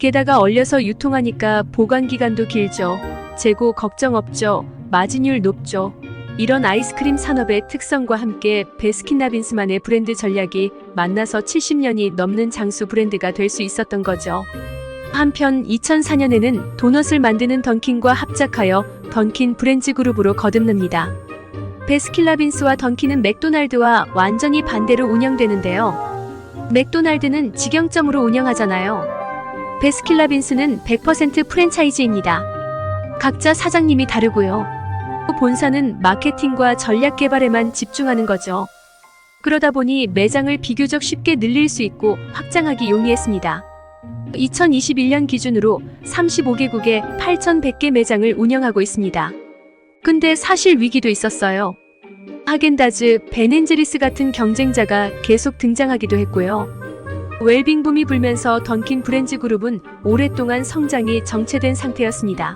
게다가 얼려서 유통하니까 보관기간도 길죠. 재고 걱정 없죠. 마진율 높죠. 이런 아이스크림 산업의 특성과 함께 베스킨라빈스만의 브랜드 전략이 만나서 70년이 넘는 장수 브랜드가 될 수 있었던 거죠. 한편 2004년에는 도넛을 만드는 던킨과 합작하여 던킨 브랜드 그룹으로 거듭납니다. 베스킨라빈스와 던킨은 맥도날드와 완전히 반대로 운영되는데요. 맥도날드는 직영점으로 운영하잖아요. 베스킨라빈스는 100% 프랜차이즈입니다. 각자 사장님이 다르고요. 본사는 마케팅과 전략 개발에만 집중하는 거죠. 그러다 보니 매장을 비교적 쉽게 늘릴 수 있고 확장하기 용이했습니다. 2021년 기준으로 35개국에 8,100개 매장을 운영하고 있습니다. 근데 사실 위기도 있었어요. 하겐다즈, 베넨제리스 같은 경쟁자가 계속 등장하기도 했고요. 웰빙 붐이 불면서 던킨 브랜드 그룹은 오랫동안 성장이 정체된 상태였습니다.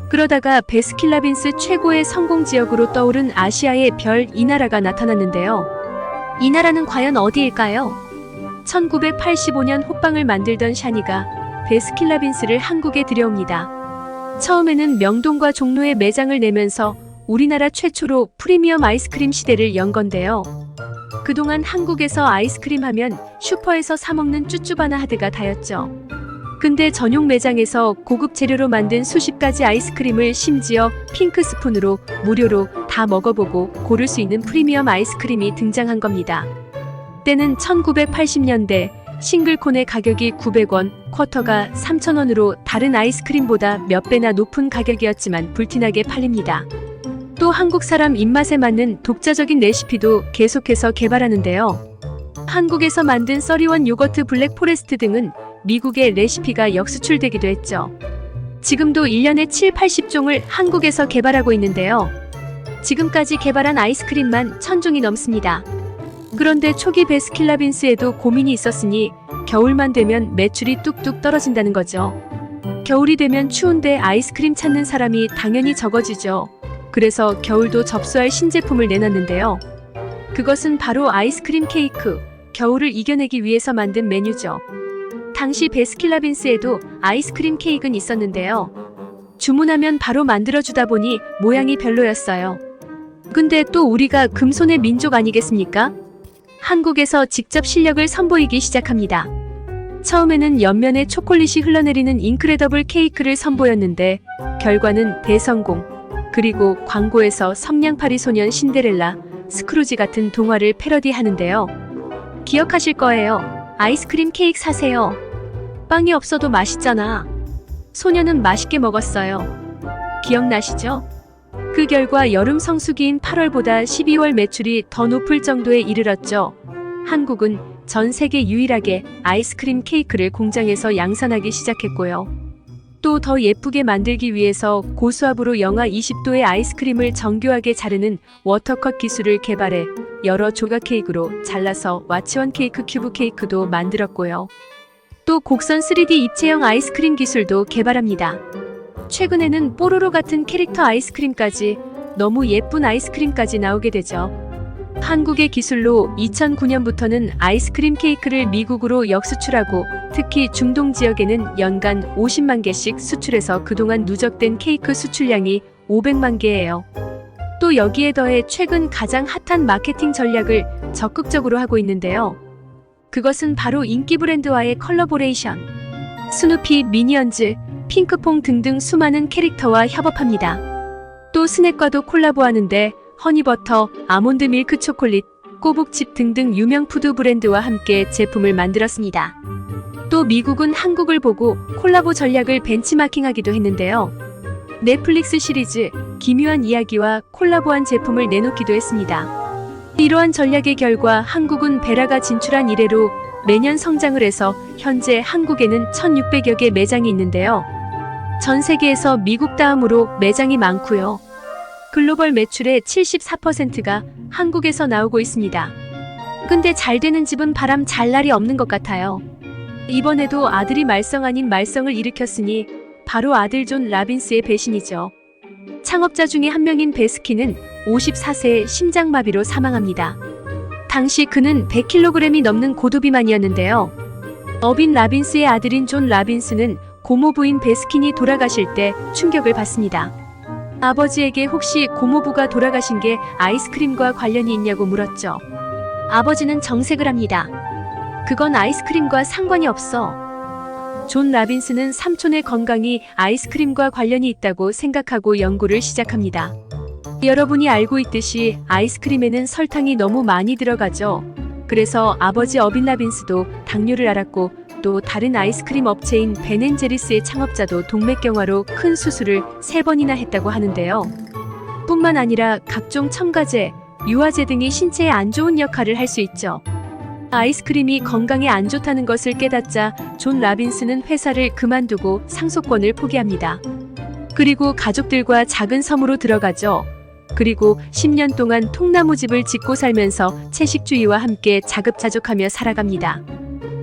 그러다가 베스킨라빈스 최고의 성공 지역으로 떠오른 아시아의 별 이 나라가 나타났는데요. 이 나라는 과연 어디일까요? 1985년 호빵을 만들던 샤니가 베스킨라빈스를 한국에 들여옵니다. 처음에는 명동과 종로에 매장을 내면서 우리나라 최초로 프리미엄 아이스크림 시대를 연 건데요. 그동안 한국에서 아이스크림 하면 슈퍼에서 사 먹는 쭈쭈바나 하드가 다였죠. 근데 전용 매장에서 고급 재료로 만든 수십 가지 아이스크림을 심지어 핑크 스푼으로 무료로 다 먹어보고 고를 수 있는 프리미엄 아이스크림이 등장한 겁니다. 때는 1980년대 싱글콘의 가격이 900원, 쿼터가 3,000원으로 다른 아이스크림보다 몇 배나 높은 가격이었지만 불티나게 팔립니다. 또 한국 사람 입맛에 맞는 독자적인 레시피도 계속해서 개발하는데요. 한국에서 만든 써리원 요거트 블랙 포레스트 등은 미국의 레시피가 역수출되기도 했죠. 지금도 1년에 7, 80종을 한국에서 개발하고 있는데요. 지금까지 개발한 아이스크림만 1,000종이 넘습니다. 그런데 초기 베스킨라빈스에도 고민이 있었으니 겨울만 되면 매출이 뚝뚝 떨어진다는 거죠. 겨울이 되면 추운데 아이스크림 찾는 사람이 당연히 적어지죠. 그래서 겨울도 접수할 신제품을 내놨는데요. 그것은 바로 아이스크림 케이크, 겨울을 이겨내기 위해서 만든 메뉴죠. 당시 베스킨라빈스에도 아이스크림 케이크는 있었는데요. 주문하면 바로 만들어주다 보니 모양이 별로였어요. 근데 또 우리가 금손의 민족 아니겠습니까? 한국에서 직접 실력을 선보이기 시작합니다. 처음에는 옆면에 초콜릿이 흘러내리는 인크레더블 케이크를 선보였는데 결과는 대성공. 그리고 광고에서 성냥팔이 소년 신데렐라, 스크루지 같은 동화를 패러디하는데요. 기억하실 거예요. 아이스크림 케이크 사세요. 빵이 없어도 맛있잖아. 소녀는 맛있게 먹었어요. 기억나시죠? 그 결과 여름 성수기인 8월보다 12월 매출이 더 높을 정도에 이르렀죠. 한국은 전 세계 유일하게 아이스크림 케이크를 공장에서 양산하기 시작했고요. 또 더 예쁘게 만들기 위해서 고수압으로 영하 20도의 아이스크림을 정교하게 자르는 워터컷 기술을 개발해 여러 조각 케이크로 잘라서 와치원 케이크 큐브 케이크도 만들었고요. 또 곡선 3D 입체형 아이스크림 기술도 개발합니다. 최근에는 뽀로로 같은 캐릭터 아이스크림까지, 너무 예쁜 아이스크림까지 나오게 되죠. 한국의 기술로 2009년부터는 아이스크림 케이크를 미국으로 역수출하고 특히 중동 지역에는 연간 50만 개씩 수출해서 그동안 누적된 케이크 수출량이 500만 개예요. 또 여기에 더해 최근 가장 핫한 마케팅 전략을 적극적으로 하고 있는데요. 그것은 바로 인기 브랜드와의 컬러보레이션. 스누피, 미니언즈, 핑크퐁 등등 수많은 캐릭터와 협업합니다. 또 스낵과도 콜라보하는데 허니버터, 아몬드 밀크 초콜릿, 꼬북칩 등등 유명 푸드 브랜드와 함께 제품을 만들었습니다. 또 미국은 한국을 보고 콜라보 전략을 벤치마킹하기도 했는데요. 넷플릭스 시리즈 기묘한 이야기와 콜라보한 제품을 내놓기도 했습니다. 이러한 전략의 결과 한국은 베라가 진출한 이래로 매년 성장을 해서 현재 한국에는 1,600여 개 매장이 있는데요. 전 세계에서 미국 다음으로 매장이 많고요. 글로벌 매출의 74%가 한국에서 나오고 있습니다. 근데 잘 되는 집은 바람 잘 날이 없는 것 같아요. 이번에도 아들이 말썽 아닌 말썽을 일으켰으니 바로 아들 존 라빈스의 배신이죠. 창업자 중에 한 명인 베스킨은 54세에 심장마비로 사망합니다. 당시 그는 100kg이 넘는 고도비만이었는데요. 어빈 라빈스의 아들인 존 라빈스는 고모부인 베스킨이 돌아가실 때 충격을 받습니다. 아버지에게 혹시 고모부가 돌아가신 게 아이스크림과 관련이 있냐고 물었죠. 아버지는 정색을 합니다. 그건 아이스크림과 상관이 없어. 존 라빈스는 삼촌의 건강이 아이스크림과 관련이 있다고 생각하고 연구를 시작합니다. 여러분이 알고 있듯이 아이스크림에는 설탕이 너무 많이 들어가죠. 그래서 아버지 어빈 라빈스도 당뇨를 앓았고 또 다른 아이스크림 업체인 벤앤제리스의 창업자도 동맥경화로 큰 수술을 3번이나 했다고 하는데요. 뿐만 아니라 각종 첨가제, 유화제 등이 신체에 안 좋은 역할을 할 수 있죠. 아이스크림이 건강에 안 좋다는 것을 깨닫자 존 라빈스는 회사를 그만두고 상속권을 포기합니다. 그리고 가족들과 작은 섬으로 들어가죠. 그리고 10년 동안 통나무집을 짓고 살면서 채식주의와 함께 자급자족하며 살아갑니다.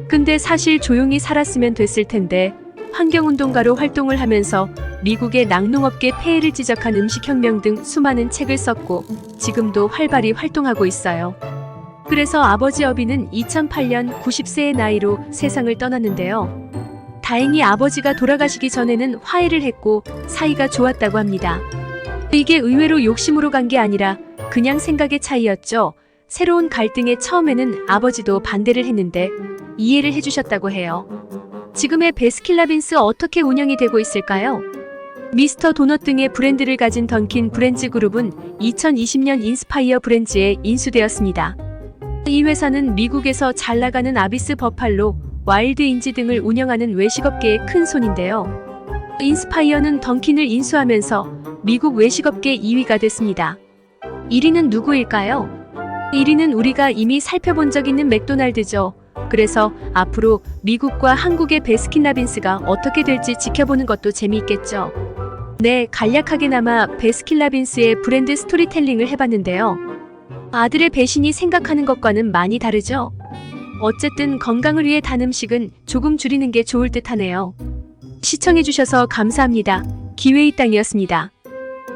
근데 사실 조용히 살았으면 됐을 텐데 환경운동가로 활동을 하면서 미국의 낙농업계 폐해를 지적한 음식혁명 등 수많은 책을 썼고 지금도 활발히 활동하고 있어요. 그래서 아버지 어빈은 2008년 90세의 나이로 세상을 떠났는데요. 다행히 아버지가 돌아가시기 전에는 화해를 했고 사이가 좋았다고 합니다. 이게 의외로 욕심으로 간 게 아니라 그냥 생각의 차이였죠. 새로운 갈등에 처음에는 아버지도 반대를 했는데 이해를 해주셨다고 해요. 지금의 베스킨라빈스 어떻게 운영이 되고 있을까요? 미스터 도넛 등의 브랜드를 가진 던킨 브랜즈 그룹은 2020년 인스파이어 브랜즈에 인수되었습니다. 이 회사는 미국에서 잘 나가는 아비스 버팔로, 와일드 인지 등을 운영하는 외식업계의 큰 손인데요. 인스파이어는 던킨을 인수하면서 미국 외식업계 2위가 됐습니다. 1위는 누구일까요? 1위는 우리가 이미 살펴본 적 있는 맥도날드죠. 그래서 앞으로 미국과 한국의 베스킨라빈스가 어떻게 될지 지켜보는 것도 재미있겠죠. 네, 간략하게나마 베스킨라빈스의 브랜드 스토리텔링을 해봤는데요. 아들의 배신이 생각하는 것과는 많이 다르죠. 어쨌든 건강을 위해 단 음식은 조금 줄이는 게 좋을 듯 하네요. 시청해주셔서 감사합니다. 기회의 땅이었습니다.